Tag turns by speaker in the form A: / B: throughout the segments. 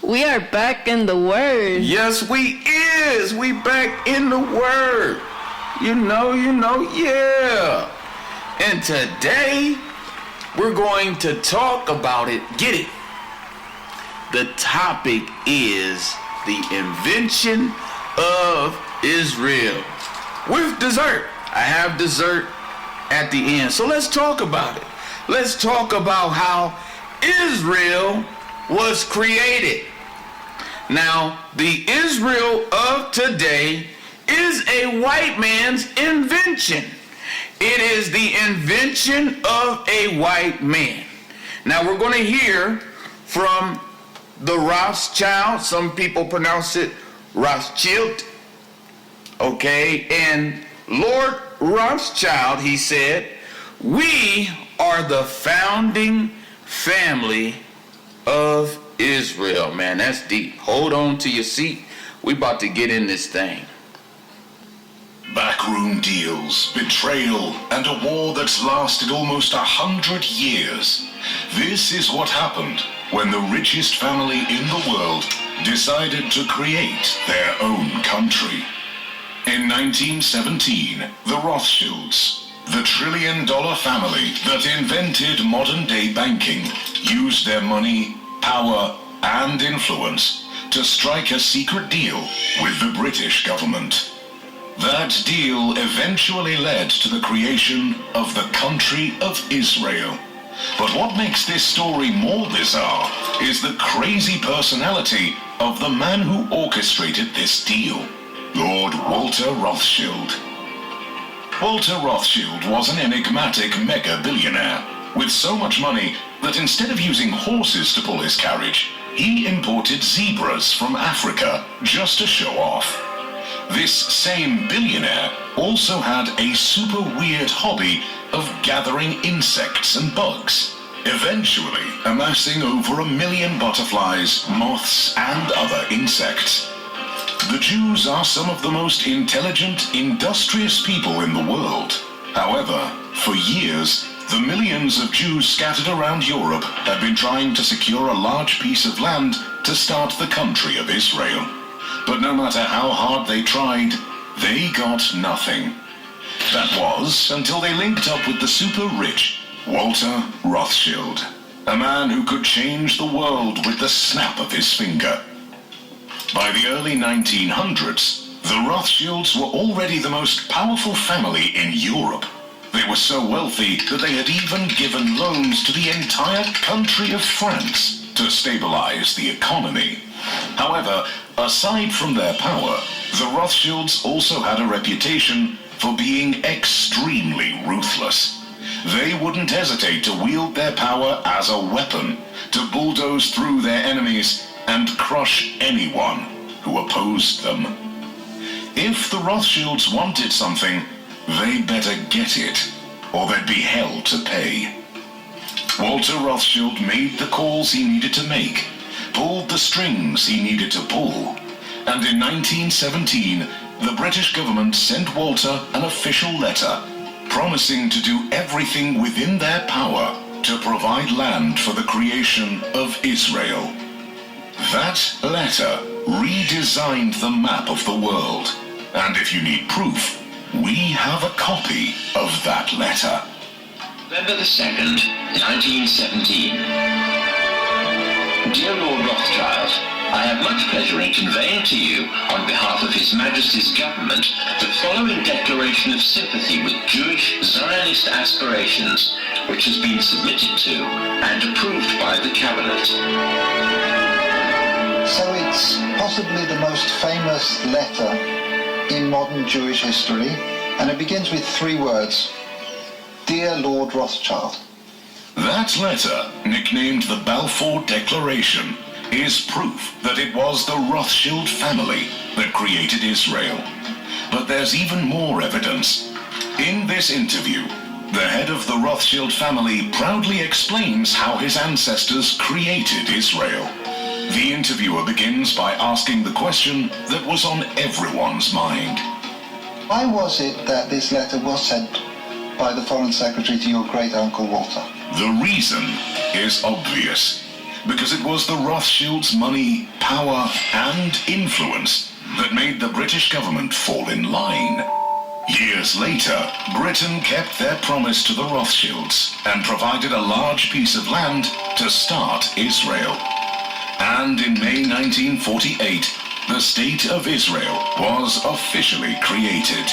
A: We are back in the Word.
B: Yes, we is. We back in the Word. You know, yeah. And today, we're going to talk about it. Get it? The topic is the invention of Israel. With dessert. I have dessert at the end. So let's talk about it. Let's talk about how Israel was created. Now, the Israel of today is a white man's invention. It is the invention of a white man. Now, we're going to hear from the Rothschild. Some people pronounce it Rothschild. Okay, and Lord Rothschild, he said, we are the founding family of Israel. Man, that's deep. Hold on to your seat. We about to get in this thing.
C: Backroom deals, betrayal, and a war that's lasted almost 100 years. This is what happened when the richest family in the world decided to create their own country. In 1917, the Rothschilds, the trillion-dollar family that invented modern-day banking, used their money, power, and influence to strike a secret deal with the British government. That deal eventually led to the creation of the country of Israel. But what makes this story more bizarre is the crazy personality of the man who orchestrated this deal, Lord Walter Rothschild. Walter Rothschild was an enigmatic mega-billionaire with so much money that instead of using horses to pull his carriage, he imported zebras from Africa just to show off. This same billionaire also had a super weird hobby of gathering insects and bugs, eventually amassing over 1 million butterflies, moths, and other insects. The Jews are some of the most intelligent, industrious people in the world. However, for years, the millions of Jews scattered around Europe had been trying to secure a large piece of land to start the country of Israel. But no matter how hard they tried, they got nothing. That was until they linked up with the super rich Walter Rothschild, a man who could change the world with the snap of his finger. By the early 1900s, the Rothschilds were already the most powerful family in Europe. They were so wealthy that they had even given loans to the entire country of France to stabilize the economy. However, aside from their power, the Rothschilds also had a reputation for being extremely ruthless. They wouldn't hesitate to wield their power as a weapon to bulldoze through their enemies and crush anyone who opposed them. If the Rothschilds wanted something, they better get it, or they'd be hell to pay. Walter Rothschild made the calls he needed to make, pulled the strings he needed to pull, and in 1917, the British government sent Walter an official letter promising to do everything within their power to provide land for the creation of Israel. That letter redesigned the map of the world, and if you need proof, we have a copy of that letter.
D: November the 2nd, 1917. Dear Lord Rothschild, I have much pleasure in conveying to you, on behalf of His Majesty's government, the following declaration of sympathy with Jewish Zionist aspirations, which has been submitted to and approved by the Cabinet.
E: So it's possibly the most famous letter in modern Jewish history, and it begins with 3 words: Dear Lord Rothschild.
C: That letter, nicknamed the Balfour Declaration, is proof that it was the Rothschild family that created Israel. But there's even more evidence. In this interview, the head of the Rothschild family proudly explains how his ancestors created Israel. The interviewer begins by asking the question that was on everyone's mind.
E: Why was it that this letter was sent by the Foreign Secretary to your great-uncle Walter?
C: The reason is obvious. because it was the Rothschilds' money, power, and influence that made the British government fall in line. Years later, Britain kept their promise to the Rothschilds and provided a large piece of land to start Israel. And in May 1948, the State of Israel was officially created.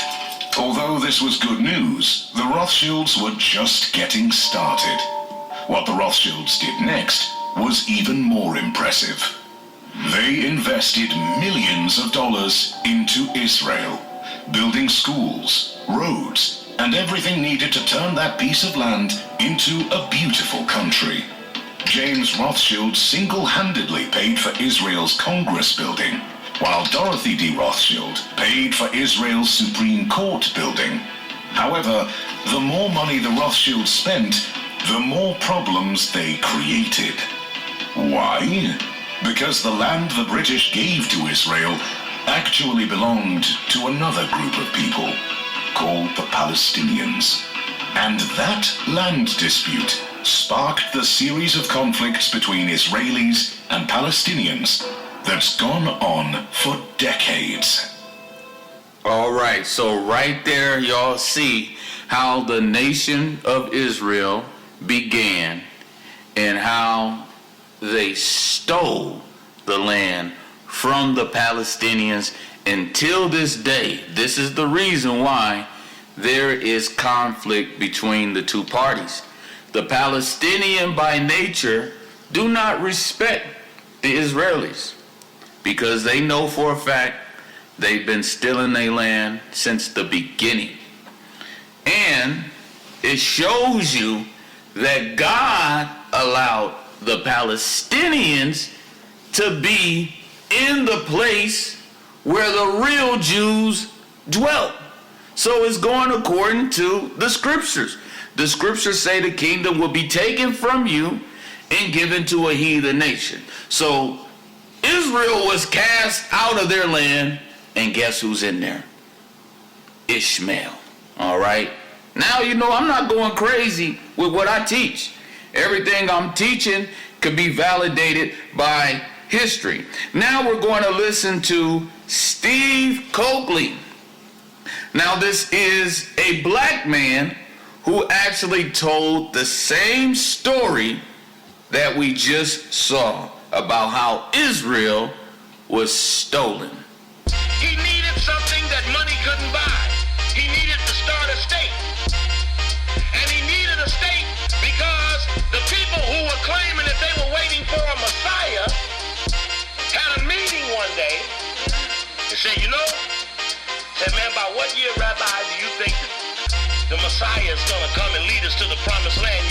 C: Although this was good news, the Rothschilds were just getting started. What the Rothschilds did next was even more impressive. They invested millions of dollars into Israel, building schools, roads, and everything needed to turn that piece of land into a beautiful country. James Rothschild single-handedly paid for Israel's Congress building, while Dorothy D. Rothschild paid for Israel's Supreme Court building. However, the more money the Rothschilds spent, the more problems they created. Why? Because the land the British gave to Israel actually belonged to another group of people called the Palestinians. And that land dispute sparked the series of conflicts between Israelis and Palestinians that's gone on for decades.
B: All right, so right there y'all see how the nation of Israel began and how they stole the land from the Palestinians until this day. This is the reason why there is conflict between the two parties. The Palestinian by nature do not respect the Israelis because they know for a fact they've been stealing their land since the beginning. And it shows you that God allowed the Palestinians to be in the place where the real Jews dwelt. So it's going according to the scriptures. The scriptures say the kingdom will be taken from you and given to a heathen nation. So Israel was cast out of their land, and guess who's in there? Ishmael. All right. Now, you know, I'm not going crazy with what I teach. Everything I'm teaching could be validated by history. Now we're going to listen to Steve Coakley. Now this is a black man who actually told the same story that we just saw about how Israel was stolen.
F: He needed something that money couldn't buy. He needed to start a state. And he needed a state because the people who were claiming that they were waiting for a Messiah had a meeting one day and said, said, man, by what year, Rabbi, do you think the Messiah is going to come and lead us to the promised land?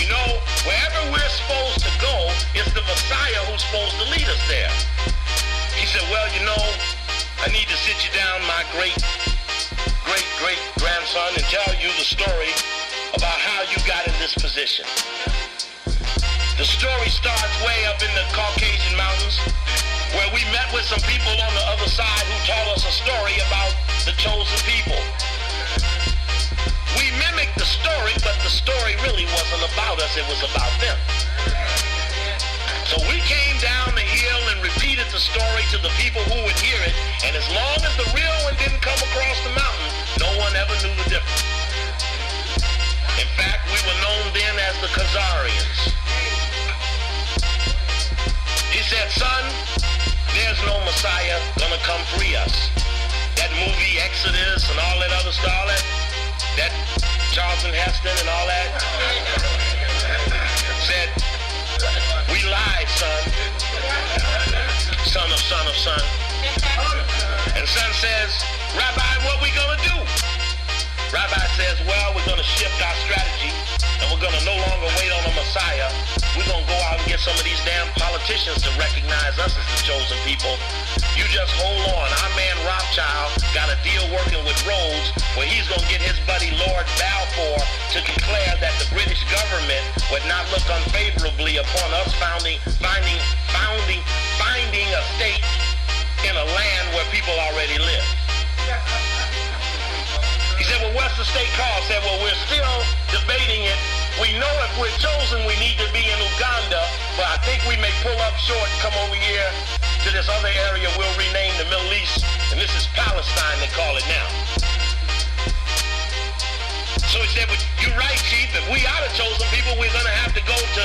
F: Wherever we're supposed to go, it's the Messiah who's supposed to lead us there. He said, well, I need to sit you down, my great-great-grandson, and tell you the story about how you got in this position. The story starts way up in the Caucasian Mountains, where we met with some people on the other side who told us a story about the chosen people. We mimicked the story, but the story really wasn't about us, it was about them. So we came down the hill and repeated the story to the people who would hear it, and as long as the real one didn't come across the mountain, no one ever knew the difference. In fact, we were known then as the Khazarians. He said, son, there's no Messiah gonna come free us. That movie Exodus and all that other stuff, that Charlton Heston and all that, said, we lied, son. Son of son of son. And son says, Rabbi, what we gonna do? Rabbi says, well, we're gonna shift our strategy and we're gonna no longer wait on a Messiah. We're gonna go out and get some of these damn politicians to recognize us as the chosen people. You just hold on. Our man Rothschild got a deal working with Rhodes where he's gonna get his buddy Lord Balfour to declare that the British government would not look unfavorably upon us finding a state in a land where people already live. He said, well, what's the state called? Said, well, we're still debating it. We know if we're chosen, we need to be in Uganda. But I think we may pull up short and come over here to this other area we'll rename the Middle East, and this is Palestine, they call it now. So he said, well, you're right, Chief, if we are the chosen people, we're going to have to go to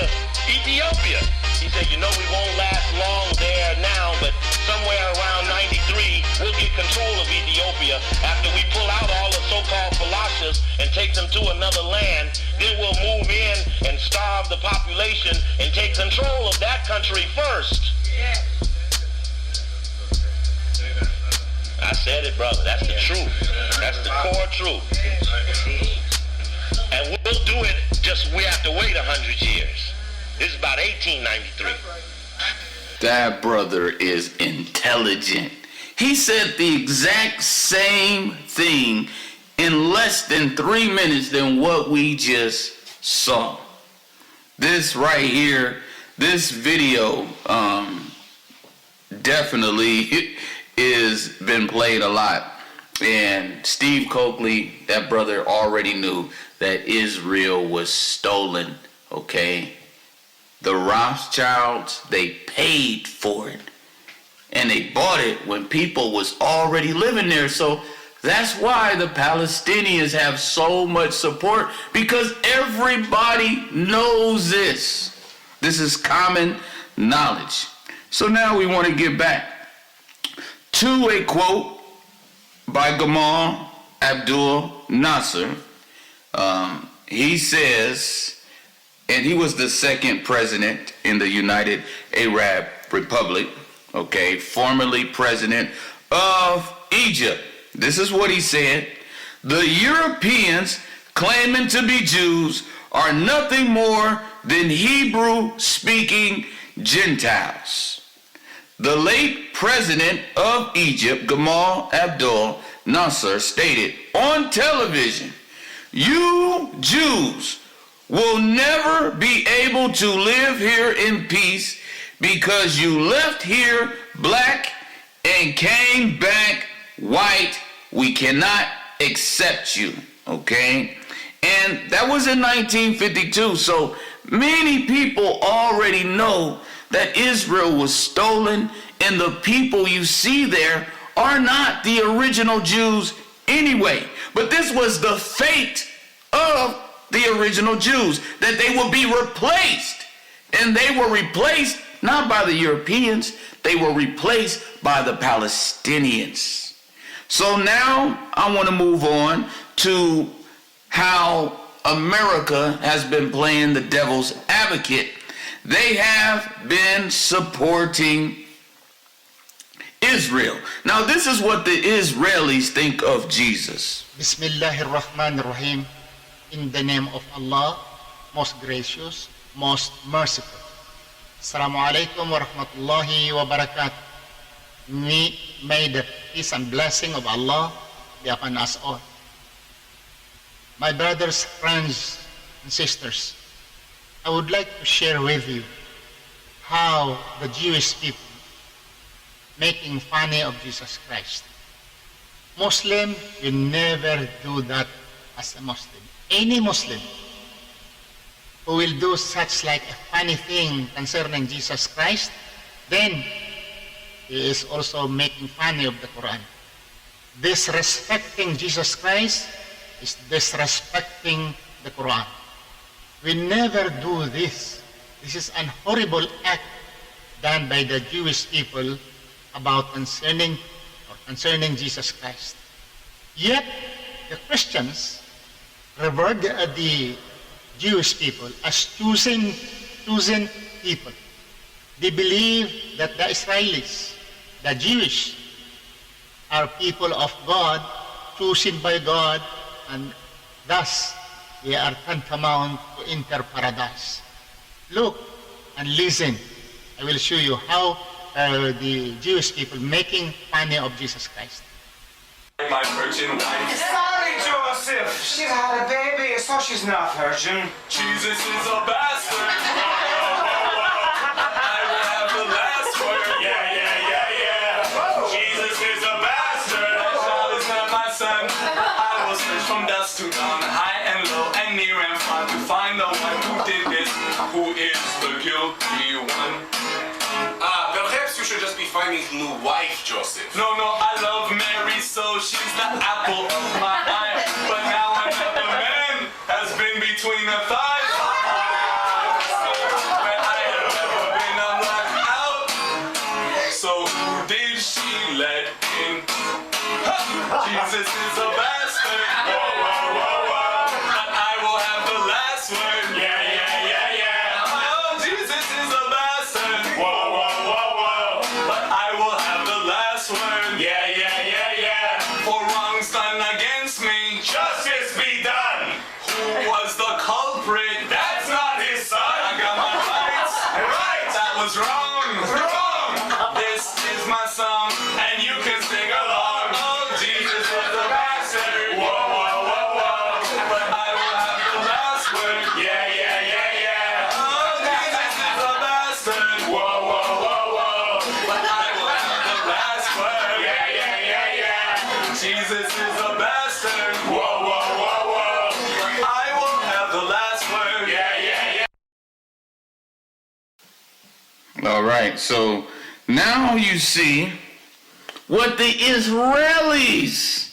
F: Ethiopia. He said, you know, we won't last long there now, but somewhere around 93, we'll get control of Ethiopia. After we pull out all the so-called Falashas and take them to another land, then we'll move in and starve the population and take control of that country first. I said it, brother. That's the truth. That's the core truth. And we'll do it, just we have to wait 100 years. This is about 1893.
B: That brother is intelligent. He said the exact same thing in less than 3 minutes than what we just saw. This right here, this video definitely is been played a lot. And Steve Coakley, that brother, already knew that Israel was stolen, okay? The Rothschilds, they paid for it. And they bought it when people was already living there. So that's why the Palestinians have so much support, because everybody knows this. This is common knowledge. So now we want to get back to a quote by Gamal Abdul Nasser. He says, and he was the second president in the United Arab Republic, okay, formerly president of Egypt. This is what he said: the Europeans claiming to be Jews are nothing more than Hebrew-speaking Gentiles. The late president of Egypt, Gamal Abdul Nasser, stated on television, "You Jews will never be able to live here in peace because you left here black and came back white. We cannot accept you." Okay? And that was in 1952. So many people already know that Israel was stolen, and the people you see there are not the original Jews anyway. But this was the fate of the original Jews, that they will be replaced. And they were replaced not by the Europeans, they were replaced by the Palestinians. So now I want to move on to how America has been playing the devil's advocate. They have been supporting Israel. Now this is what the Israelis think of Jesus.
G: Bismillahir Rahmanir Rahim. In the name of Allah, most gracious, most merciful. Assalamu alaikum wa rahmatullahi wa barakatuh. May the peace and blessing of Allah be upon us all. My brothers, friends, and sisters, I would like to share with you how the Jewish people making fun of Jesus Christ. Muslim will never do that as a Muslim. Any Muslim who will do such like a funny thing concerning Jesus Christ, then he is also making fun of the Quran. Disrespecting Jesus Christ is disrespecting the Quran. We never do this. This is an horrible act done by the Jewish people about concerning Jesus Christ. Yet the Christians revere the Jewish people as chosen people. They believe that the Israelis, the Jewish, are people of God, chosen by God, and thus they are tantamount to enter paradise. Look and listen. I will show you how the Jewish people making fun of Jesus Christ.
H: My virgin wife.
I: Sorry, Joseph. She's had a baby, so she's not virgin.
H: Jesus is a bastard. I will have the last word. Yeah. Jesus is a bastard. That child is not my son. I will search from dust to dawn, high and low, and near and far, to find the one who did this, who is the guilty finding a new wife, Joseph. No, I love Mary, so she's the apple of my eye. But now another man has been between her thighs. Where I have never been, I'm locked out. So who did she let in? Jesus is a bastard. Whoa, whoa, whoa, whoa. But I will have the last word. Yeah. Oh, Jesus is a bastard. Whoa, whoa, whoa, whoa. But I will have the last word. Yeah. For wrongs done against me, justice be done. Who was the culprit? That's not his son. I got my rights. Right, that was wrong. This is my song, and you can sing along. Oh, Jesus was a bastard. Whoa, whoa, whoa, whoa. But I will have the last word. Yeah. Oh, Jesus is a bastard. Whoa, whoa, whoa, whoa. But I will have the last word. Yeah. Jesus is a bastard. Whoa, whoa, whoa, whoa. But I will have the last word. Yeah.
B: All right, so now you see what the Israelis,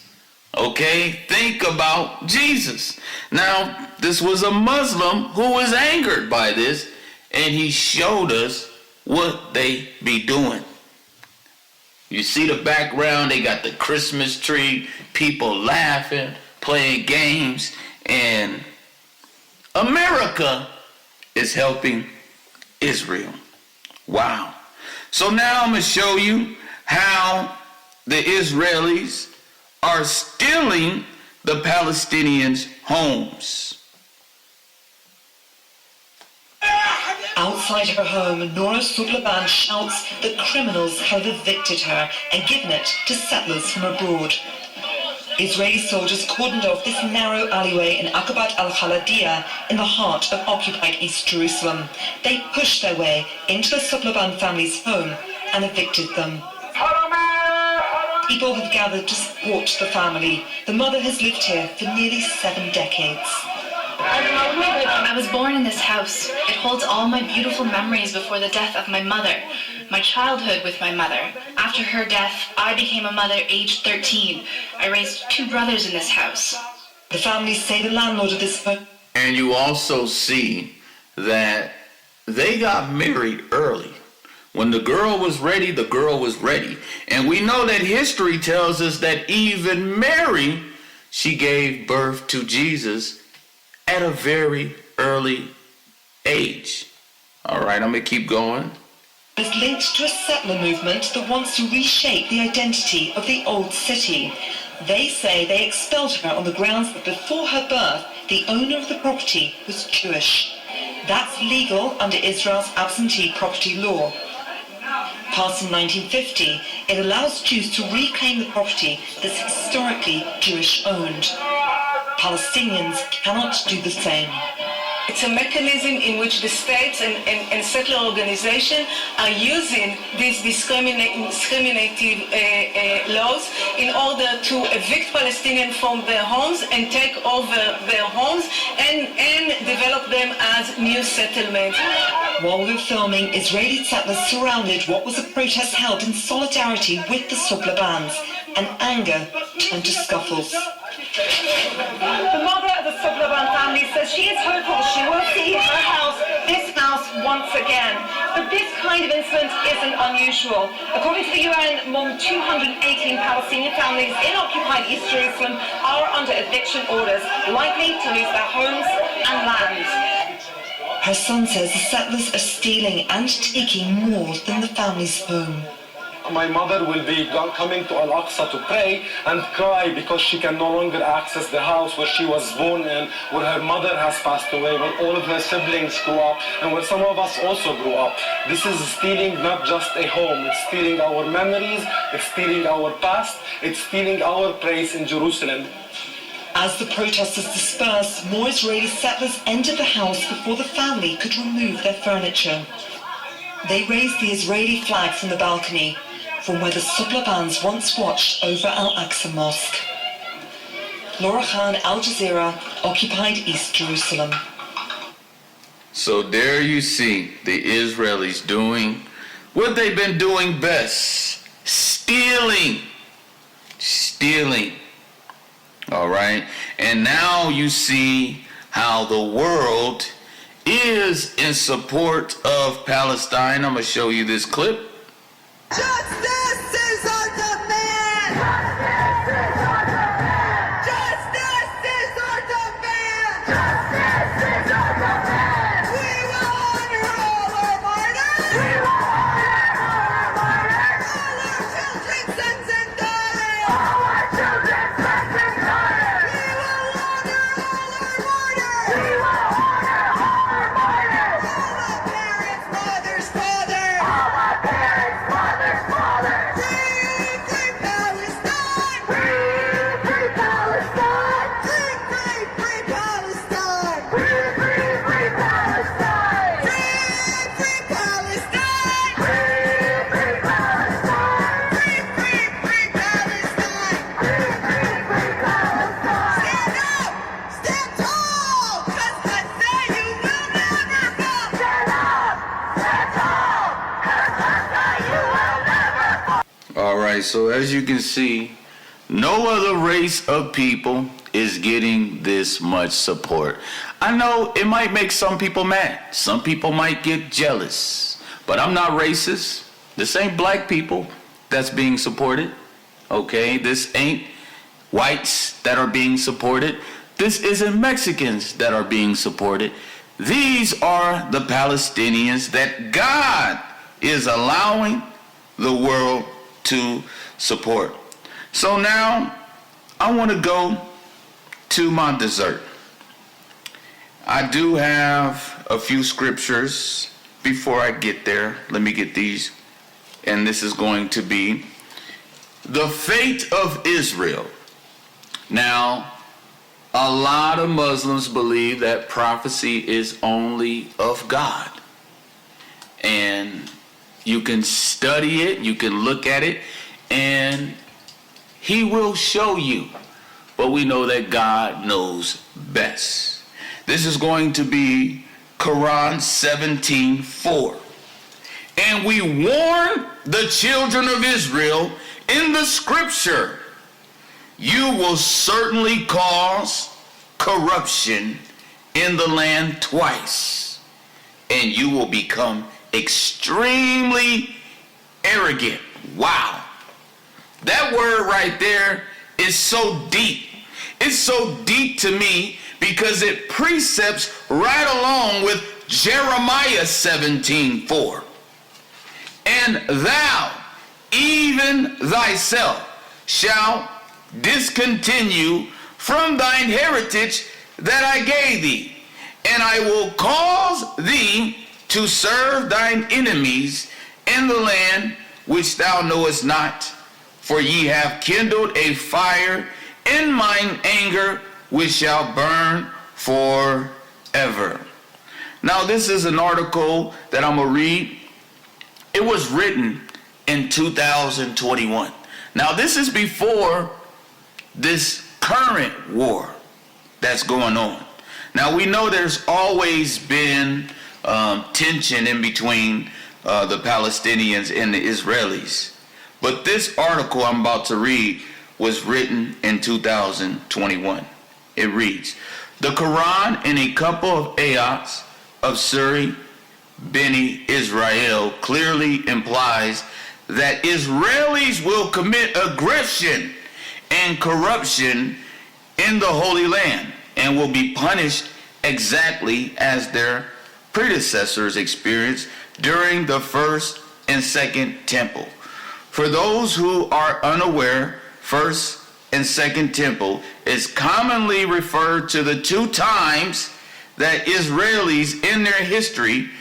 B: think about Jesus. Now, this was a Muslim who was angered by this, and he showed us what they be doing. You see the background, they got the Christmas tree, people laughing, playing games, and America is helping Israel. Wow. So now I'm going to show you how the Israelis are stealing the Palestinians' homes.
J: Outside her home, Nora Sublaban shouts that criminals have evicted her and given it to settlers from abroad. Israeli soldiers cordoned off this narrow alleyway in Aqabat al-Khaladiyah in the heart of occupied East Jerusalem. They pushed their way into the Sublaban family's home and evicted them. People have gathered to support the family. The mother has lived here for nearly 7 decades.
K: I was born in this house. It holds all my beautiful memories before the death of my mother, my childhood with my mother. After her death, I became a mother aged 13. I raised 2 brothers in this house.
J: The family say the landlord of this home.
B: And you also see that they got married early. When the girl was ready, the girl was ready. And we know that history tells us that even Mary, she gave birth to Jesus at a very early age. All right, I'm going to keep going.
J: Is linked to a settler movement that wants to reshape the identity of the old city. They say they expelled her on the grounds that before her birth, the owner of the property was Jewish. That's legal under Israel's absentee property law. Passed in 1950, it allows Jews to reclaim the property that's historically Jewish-owned. Palestinians cannot do the same.
L: It's a mechanism in which the states and settler organizations are using these discriminative laws in order to evict Palestinians from their homes and take over their homes and develop them as new settlements.
J: While we were filming, Israeli settlers surrounded what was a protest held in solidarity with the Sublabans, and anger turned to scuffles.
L: The mother of the Sublaban family says she is hopeful she will see this house once again. But this kind of incident isn't unusual. According to the UN, more than 218 Palestinian families in occupied East Jerusalem are under eviction orders, likely to lose their homes and land.
J: Her son says the settlers are stealing and taking more than the family's home.
M: My mother will be coming to Al-Aqsa to pray and cry because she can no longer access the house where she was born in, where her mother has passed away, where all of her siblings grew up, and where some of us also grew up. This is stealing not just a home, it's stealing our memories, it's stealing our past, it's stealing our place in Jerusalem.
J: As the protesters dispersed, more Israeli settlers entered the house before the family could remove their furniture. They raised the Israeli flag from the balcony, from where the Sublabans once watched over Al-Aqsa Mosque. Laura Khan, Al Jazeera, occupied East Jerusalem.
B: So there you see the Israelis doing What they've been doing best? Stealing. All right. And now you see how the world is in support of Palestine. I'm going to show you this clip.
N: Justice is our demand! Justice is our demand! Justice is our demand! Justice is our demand! We will honor all our martyrs! We will honor all our martyrs! All our children's sons and daughters! All our children's sons and daughters! We will honor all our martyrs! We will honor all our martyrs! All our parents, mothers, fathers! All our parents, mothers, fathers! Free, free Palestine! Free, free Palestine! Free, free, free Palestine! Free, free, free Palestine! Free, free Palestine! Free, free Palestine! Free, free, free Palestine! Free, free, free Palestine! Stand up! Stand tall! 'Cause I say you will never fall! Stand up! Stand tall! 'Cause I say you will never fall!
B: All right, so as you can see, no other race of people is getting this much support. I know it might make some people mad. Some people might get jealous. But I'm not racist. This ain't black people that's being supported. Okay, this ain't whites that are being supported. This isn't Mexicans that are being supported. These are the Palestinians that God is allowing the world to support. So now I want to go to my dessert. I do have a few scriptures. Before I get there, let me get these. And this is going to be the fate of Israel. Now, a lot of Muslims believe that prophecy is only of God. And you can study it, you can look at it, and he will show you. But we know that God knows best. This is going to be Quran 17:4. And we warn the children of Israel in the scripture, you will certainly cause corruption in the land twice, and you will become extremely arrogant. Wow. That word right there is so deep. It's so deep to me because it precepts right along with Jeremiah 17:4. And thou, even thyself, shalt discontinue from thine heritage that I gave thee, and I will cause thee to serve thine enemies in the land which thou knowest not. For ye have kindled a fire in mine anger, which shall burn forever. Now this is an article that I'm going to read. It was written in 2021. Now this is before this current war that's going on. Now we know there's always been tension in between the Palestinians and the Israelis. But this article I'm about to read was written in 2021. It reads, the Quran in a couple of ayats of Surah Beni Israel clearly implies that Israelis will commit aggression and corruption in the Holy Land and will be punished exactly as their predecessors experienced during the first and second temple. For those who are unaware, first and second temple is commonly referred to the two times that Israelis in their history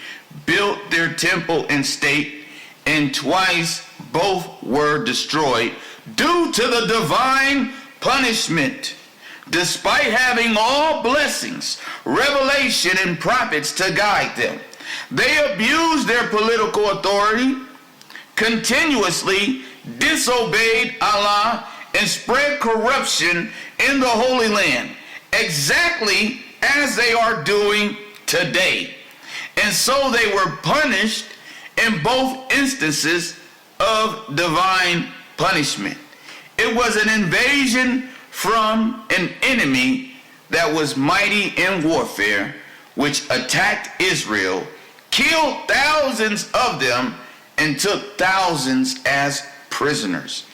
B: built their temple and state, and twice both were destroyed due to the divine punishment. Despite having all blessings, revelation, and prophets to guide them, they abused their political authority, continuously disobeyed Allah, and spread corruption in the Holy Land, exactly as they are doing today. And so they were punished in both instances of divine punishment. It was an invasion from an enemy that was mighty in warfare, which attacked Israel, killed thousands of them, and took thousands as prisoners.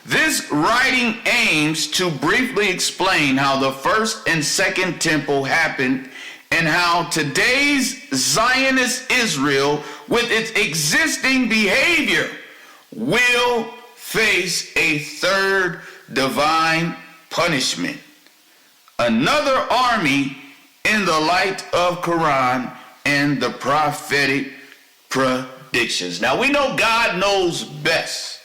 B: This writing aims to briefly explain how the first and second temple happened and how today's Zionist Israel, with its existing behavior, will face a third divine punishment. Another army in the light of Quran and the prophetic predictions. Now we know God knows best.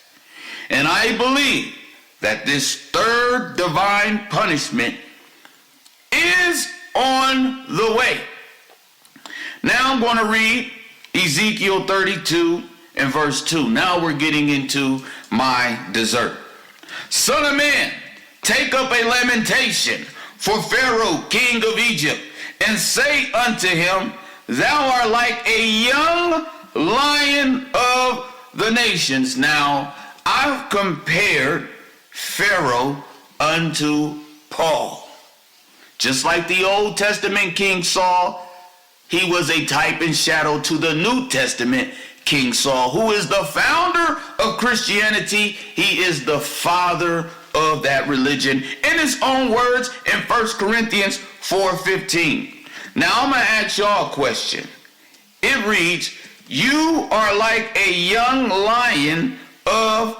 B: And I believe that this third divine punishment is on the way. Now I'm going to read Ezekiel 32 and verse 2. Now we're getting into my dessert. Son of man, take up a lamentation for Pharaoh, king of Egypt, and say unto him, thou art like a young lion of the nations. Now, I've compared Pharaoh unto Paul. Just like the Old Testament King Saul, he was a type and shadow to the New Testament King Saul, who is the founder of Christianity. He is the father of that religion. In his own words, in 1 Corinthians 4:15. Now I'm going to ask y'all a question. It reads, you are like a young lion of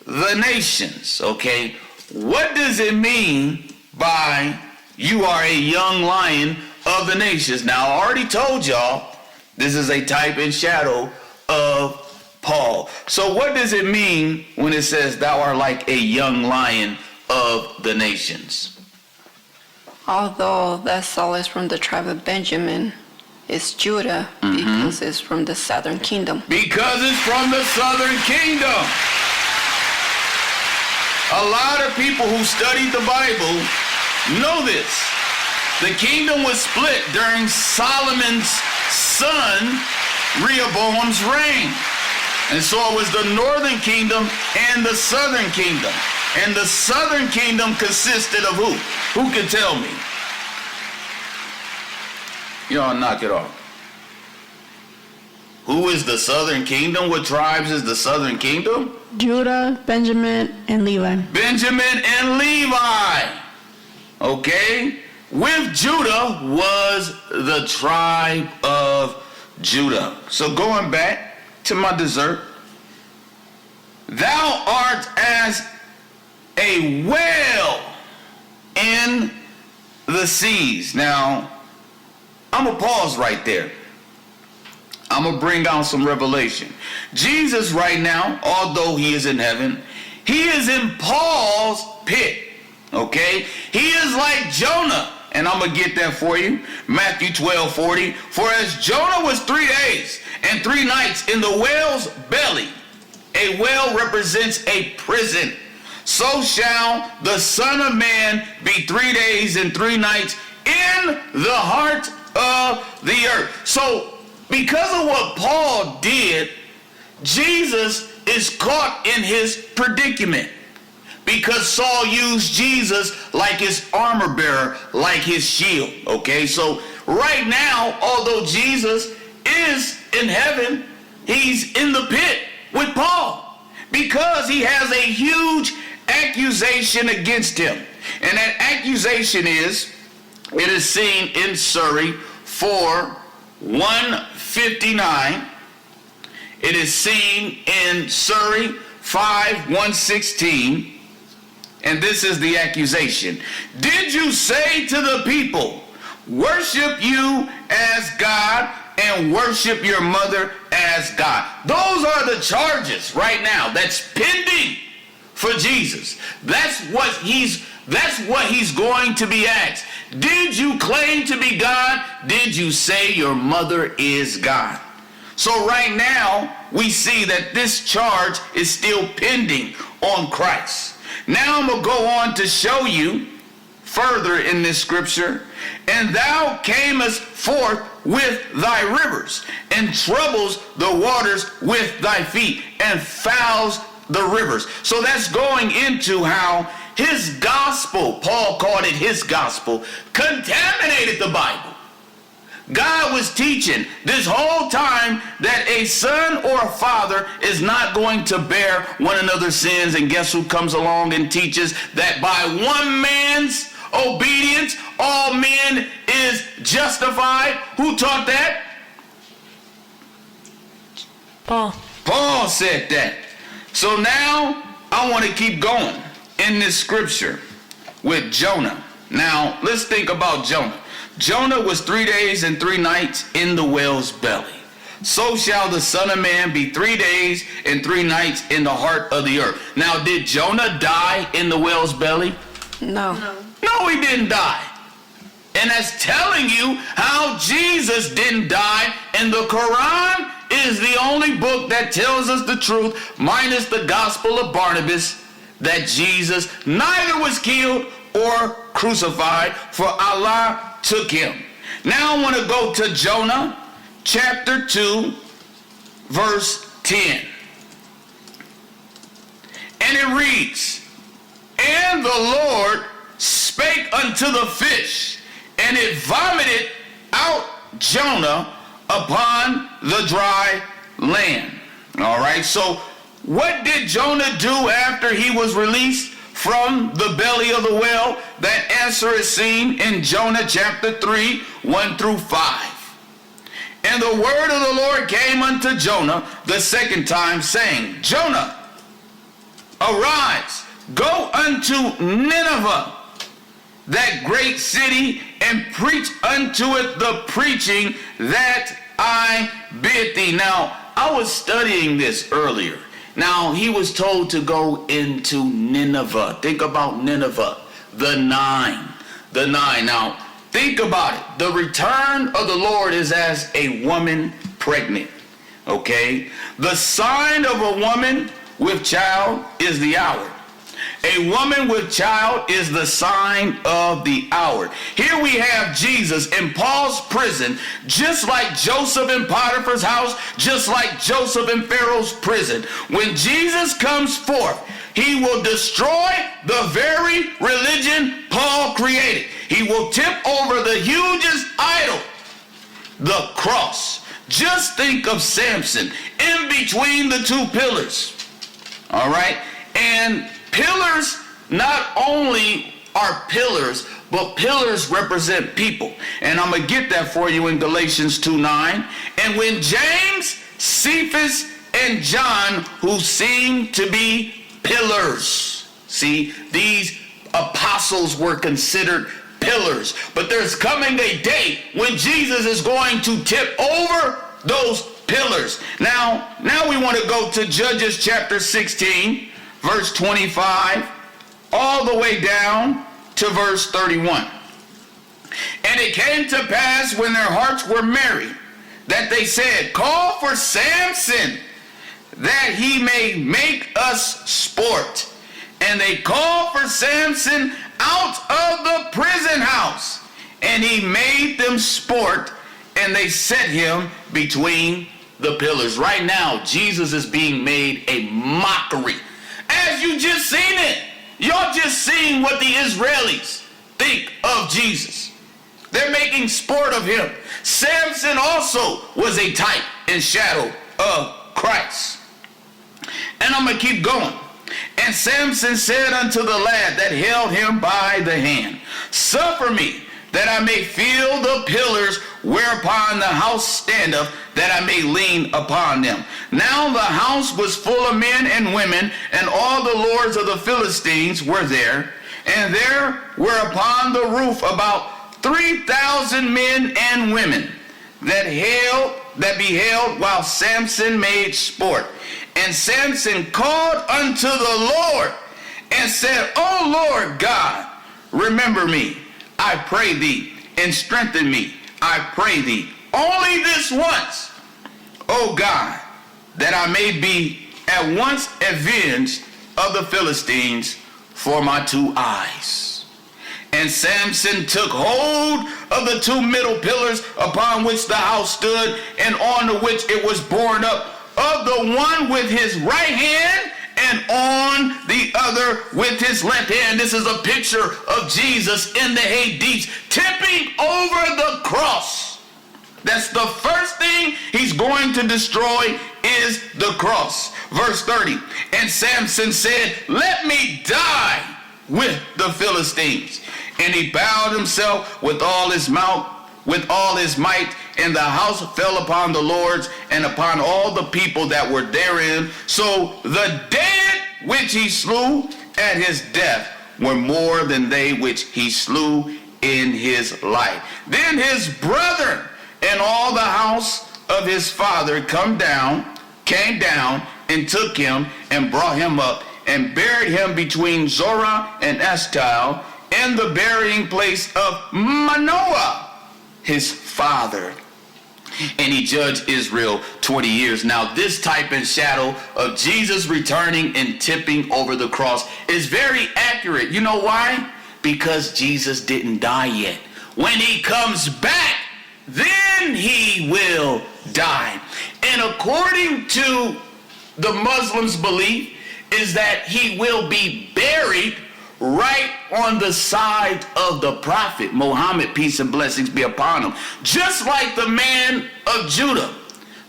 B: the nations. Okay, what does it mean by you are a young lion of the nations? Now I already told y'all this is a type and shadow of Paul. So what does it mean when it says thou art like a young lion of the nations?
A: Although that Saul is from the tribe of Benjamin, it's Judah because it's from the southern kingdom.
B: Because it's from the southern kingdom. A lot of people who studied the Bible know this. The kingdom was split during Solomon's son Rehoboam's reign. And so it was the northern kingdom and the southern kingdom. And the southern kingdom consisted of who? Who can tell me? Y'all knock it off. Who is the southern kingdom? What tribes is the southern kingdom?
A: Judah, Benjamin, and Levi.
B: Benjamin and Levi. Okay? With Judah was the tribe of Judah. So going back to my dessert. Thou art as a whale in the seas. Now, I'm going to pause right there. I'm going to bring out some revelation. Jesus right now, although he is in heaven, he is in Paul's pit. Okay? He is like Jonah. And I'm going to get that for you. Matthew 12:40. For as Jonah was 3 days and 3 nights in the whale's belly, a whale represents a prison, so shall the Son of Man be 3 days and 3 nights in the heart of the earth. So, because of what Paul did, Jesus is caught in his predicament. Because Saul used Jesus like his armor bearer, like his shield. Okay, so right now, although Jesus is in heaven, he's in the pit with Paul. Because he has a huge accusation against him. And that accusation is, it is seen in Surrey 4:159. It is seen in Surrey 5:116. And this is the accusation. Did you say to the people, worship you as God and worship your mother as God? Those are the charges right now that's pending for Jesus. That's what he's going to be asked. Did you claim to be God? Did you say your mother is God? So right now, we see that this charge is still pending on Christ. Now I'm going to go on to show you further in this scripture. And thou camest forth with thy rivers, and troubles the waters with thy feet, and fouls the rivers. So that's going into how his gospel, Paul called it his gospel, contaminated the Bible. God was teaching this whole time that a son or a father is not going to bear one another's sins. And guess who comes along and teaches that by one man's obedience, all men is justified? Who taught that? Paul said that. So now I want to keep going in this scripture with Jonah. Now let's think about Jonah. Jonah was 3 days and 3 nights in the whale's belly. So shall the Son of Man be 3 days and 3 nights in the heart of the earth. Now, did Jonah die in the whale's belly?
A: No.
B: No, he didn't die. And that's telling you how Jesus didn't die. And the Quran is the only book that tells us the truth, minus the Gospel of Barnabas, that Jesus neither was killed or crucified, for Allah took him. Now I want to go to Jonah chapter 2, verse 10. And it reads, and the Lord spake unto the fish, and it vomited out Jonah upon the dry land. All right, so what did Jonah do after he was released from the belly of the whale? That answer is seen in Jonah chapter 3, 1 through 5. And the word of the Lord came unto Jonah the second time, saying, Jonah, arise, go unto Nineveh, that great city, and preach unto it the preaching that I bid thee. Now, I was studying this earlier. Now, he was told to go into Nineveh. Think about Nineveh, the nine. Now, think about it. The return of the Lord is as a woman pregnant, okay? The sign of a woman with child is the hour. A woman with child is the sign of the hour. Here we have Jesus in Paul's prison, just like Joseph in Potiphar's house, just like Joseph in Pharaoh's prison. When Jesus comes forth, he will destroy the very religion Paul created. He will tip over the hugest idol, the cross. Just think of Samson in between the two pillars. All right? And pillars not only are pillars, but pillars represent people. And I'm going to get that for you in Galatians 2:9. And when James, Cephas, and John, who seemed to be pillars, see, these apostles were considered pillars. But there's coming a day when Jesus is going to tip over those pillars. Now we want to go to Judges chapter 16, verse 25, all the way down to verse 31. And it came to pass when their hearts were merry, that they said, call for Samson, that he may make us sport. And they called for Samson out of the prison house, and he made them sport, and they set him between the pillars. Right now, Jesus is being made a mockery. As you just seen it. Y'all just seen what the Israelis think of Jesus. They're making sport of him. Samson also was a type and shadow of Christ. And I'm going to keep going. And Samson said unto the lad that held him by the hand, suffer me that I may feel the pillars whereupon the house standeth, that I may lean upon them. Now the house was full of men and women, and all the lords of the Philistines were there. And there were upon the roof about 3,000 men and women that beheld while Samson made sport. And Samson called unto the Lord and said, O Lord God, remember me, I pray thee, and strengthen me, I pray thee, only this once, O God, that I may be at once avenged of the Philistines for my 2 eyes. And Samson took hold of the two middle pillars upon which the house stood, and on which it was borne up, of the one with his right hand, and on the other with his left hand. This is a picture of Jesus in the Hades, tipping over the cross. That's the first thing he's going to destroy, is the cross. Verse 30, and Samson said, let me die with the Philistines. And he bowed himself with all his might, and the house fell upon the lords and upon all the people that were therein. So the dead which he slew at his death were more than they which he slew in his life. Then his brethren and all the house of his father came down and took him and brought him up and buried him between Zorah and Eshtaol in the burying place of Manoah, his father. And he judged Israel 20 years. Now this type and shadow of Jesus returning and tipping over the cross is very accurate. You know why? Because Jesus didn't die yet. When he comes back, then he will die. And according to the Muslims' belief is that he will be buried right on the side of the prophet Muhammad, peace and blessings be upon him. Just like the man of Judah,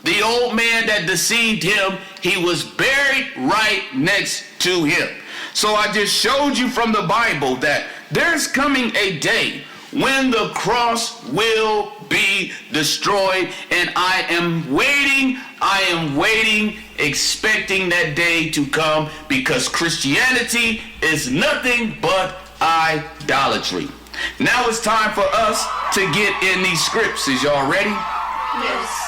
B: the old man that deceived him, he was buried right next to him. So I just showed you from the Bible that there's coming a day when the cross will be destroyed, and I am waiting, expecting that day to come, because Christianity is nothing but idolatry. Now it's time for us to get in these scripts. Is y'all ready?
A: Yes.